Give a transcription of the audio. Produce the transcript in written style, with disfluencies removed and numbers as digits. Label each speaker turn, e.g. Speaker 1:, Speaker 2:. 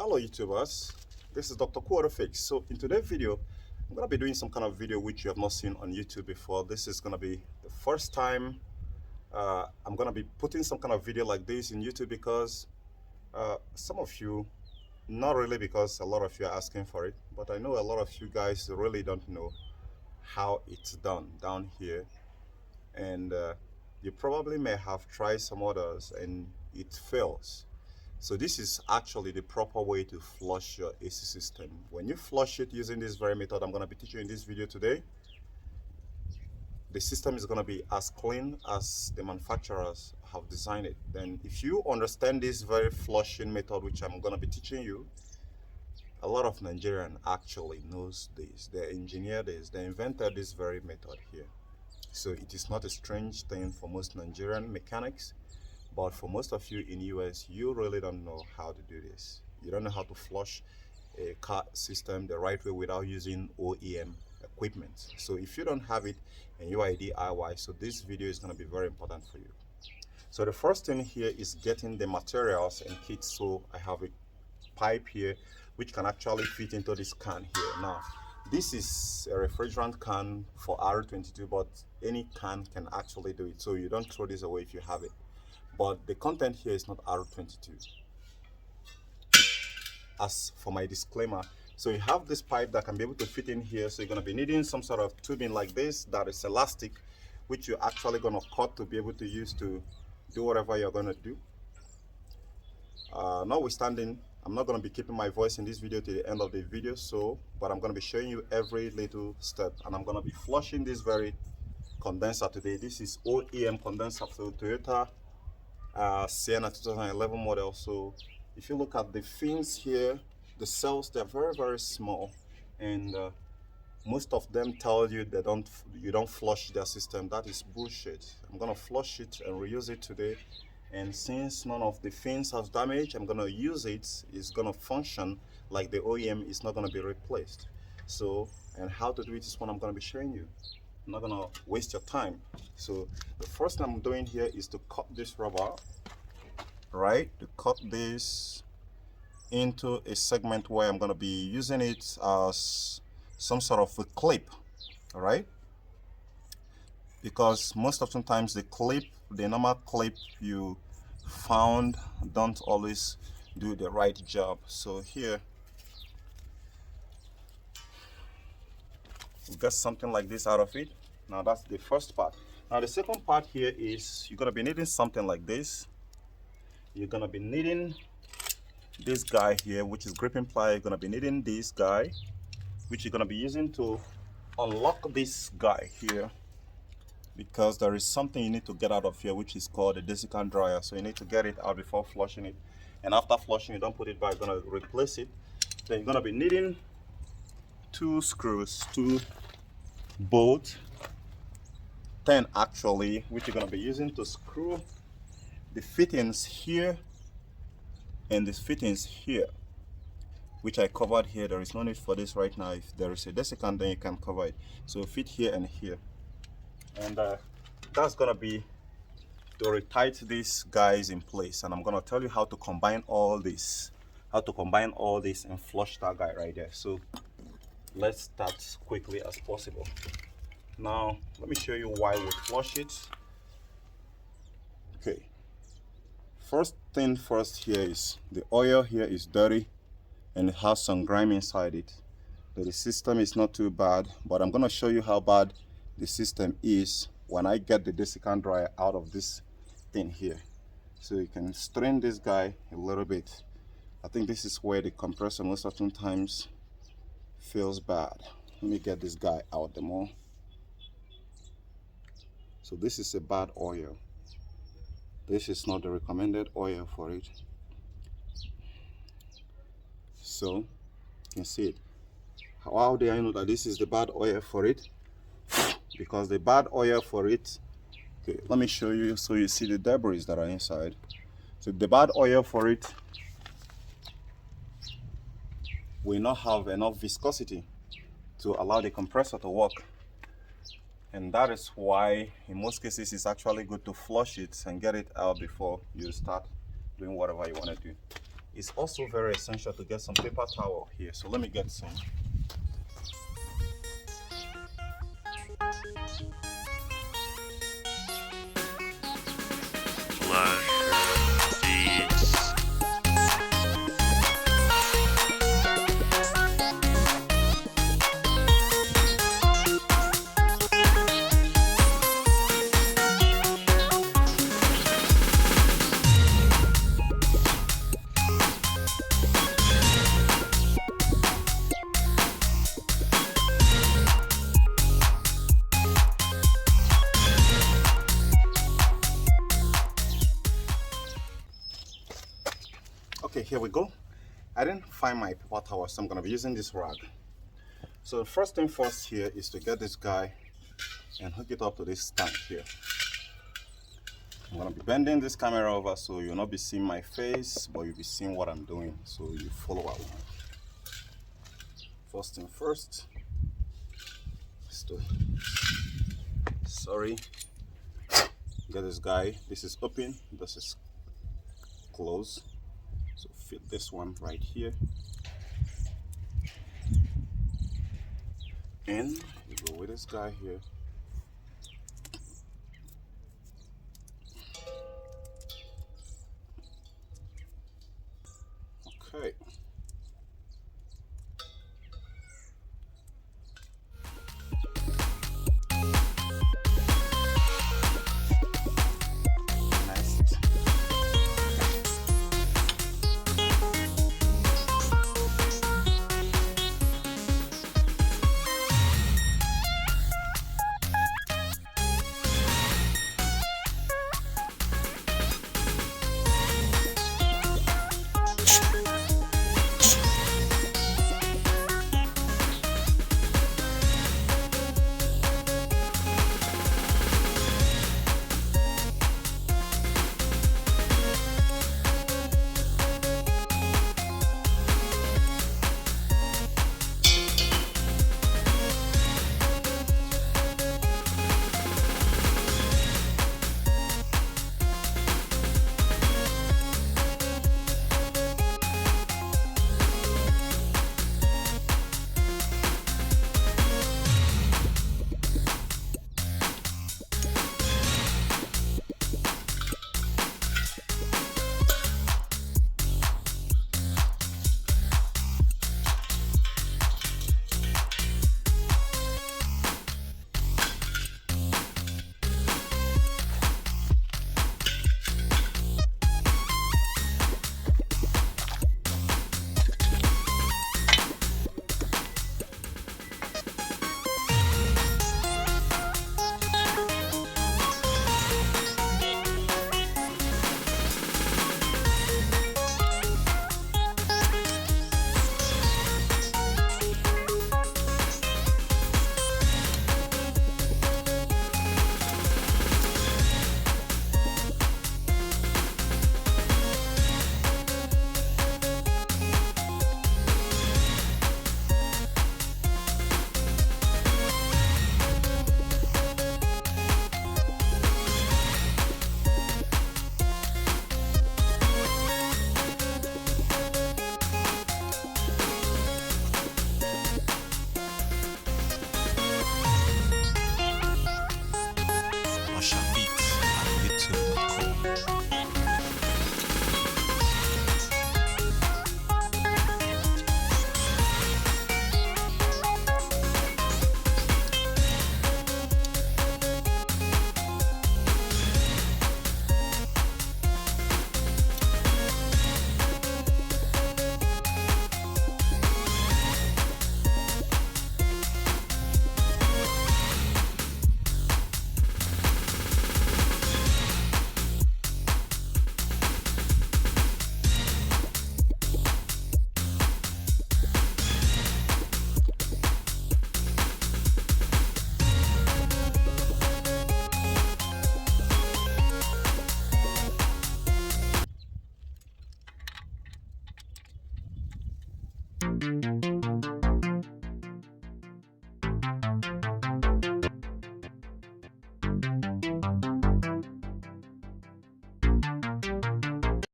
Speaker 1: Hello YouTubers, this is Dr. Quarterfix. So in today's video, I'm going to be doing some kind of video which you have not seen on YouTube before. This is going to be the first time I'm going to be putting some kind of video like this in YouTube because some of you, not really because a lot of you are asking for it, but I know a lot of you guys really don't know how it's done down here. And you probably may have tried some others and it fails. So this is actually the proper way to flush your AC system. When you flush it using this very method I'm going to be teaching you in this video today, the system is going to be as clean as the manufacturers have designed it. Then if you understand this very flushing method which I'm going to be teaching you, a lot of Nigerians actually knows this. They engineered this, they invented this very method here. So it is not a strange thing for most Nigerian mechanics. But for most of you in US, you really don't know how to do this. You don't know how to flush a car system the right way without using OEM equipment. So if you don't have it and you are a DIY, so this video is going to be very important for you. So the first thing here is getting the materials and kits. So I have a pipe here which can actually fit into this can here. Now this is a refrigerant can for R22, but any can actually do it. So you don't throw this away if you have it. But the content here is not R22. As for my disclaimer, so you have this pipe that can be able to fit in here. So you're going to be needing some sort of tubing like this that is elastic, which you're actually going to cut to be able to use to do whatever you're going to do. Notwithstanding, I'm not going to be keeping my voice in this video to the end of the video, but I'm going to be showing you every little step, and I'm going to be flushing this very condenser today. This is OEM condenser for Toyota Sienna 2011 model. So if you look at the fins here, the cells, they're very small, and most of them tell you you don't flush their system. That is bullshit. I'm gonna flush it and reuse it today, and since none of the fins has damage, I'm gonna use it. It's gonna function like the OEM. Is not gonna be replaced. So, and how to do it is what I'm gonna be showing you. I'm not gonna waste your time. So the first thing I'm doing here is to cut this rubber, right? To cut this into a segment where I'm gonna be using it as some sort of a clip, all right? Because most of the times the normal clip you found don't always do the right job. So here we get something like this out of it. Now that's the first part. Now the second part here is you're going to be needing something like this. You're going to be needing this guy here, which is gripping ply. You're going to be needing this guy, which you're going to be using to unlock this guy here, because there is something you need to get out of here which is called a desiccant dryer. So you need to get it out before flushing it, and after flushing you don't put it back. You're going to replace it. Then you're going to be needing 2 screws, 2 bolts, 10 actually, which you're going to be using to screw the fittings here and the fittings here, which I covered here. There is no need for this right now. If there is a desiccant, then you can cover it. So fit here and here, and that's going to be to retight these guys in place. And I'm going to tell you how to combine all this, and flush that guy right there. So let's start quickly as possible. Now let me show you why we flush it. Okay, first thing first, here is the oil here is dirty and it has some grime inside it. The system is not too bad, but I'm going to show you how bad the system is when I get the desiccant dryer out of this thing here. So you can strain this guy a little bit. I think this is where the compressor most often times feels bad. Let me get this guy out the more. So this is a bad oil. This is not the recommended oil for it. So you can see it. How do I know that this is the bad oil for it? Because the bad oil for it, okay, let me show you so you see the debris that are inside. So the bad oil for it will not have enough viscosity to allow the compressor to work. And that is why in most cases it's actually good to flush it and get it out before you start doing whatever you want to do. it's also very essential to get some paper towel here. So let me get some.
Speaker 2: Flush seats.
Speaker 1: Okay, here we go. I didn't find my paper towel, so I'm going to be using this rag. So the first thing first here is to get this guy and hook it up to this stand here. I'm going to be bending this camera over so you'll not be seeing my face, but you'll be seeing what I'm doing, so you follow along. First thing first is to, get this guy. This is open, this is closed. So fit this one right here. And you go with this guy here. Okay.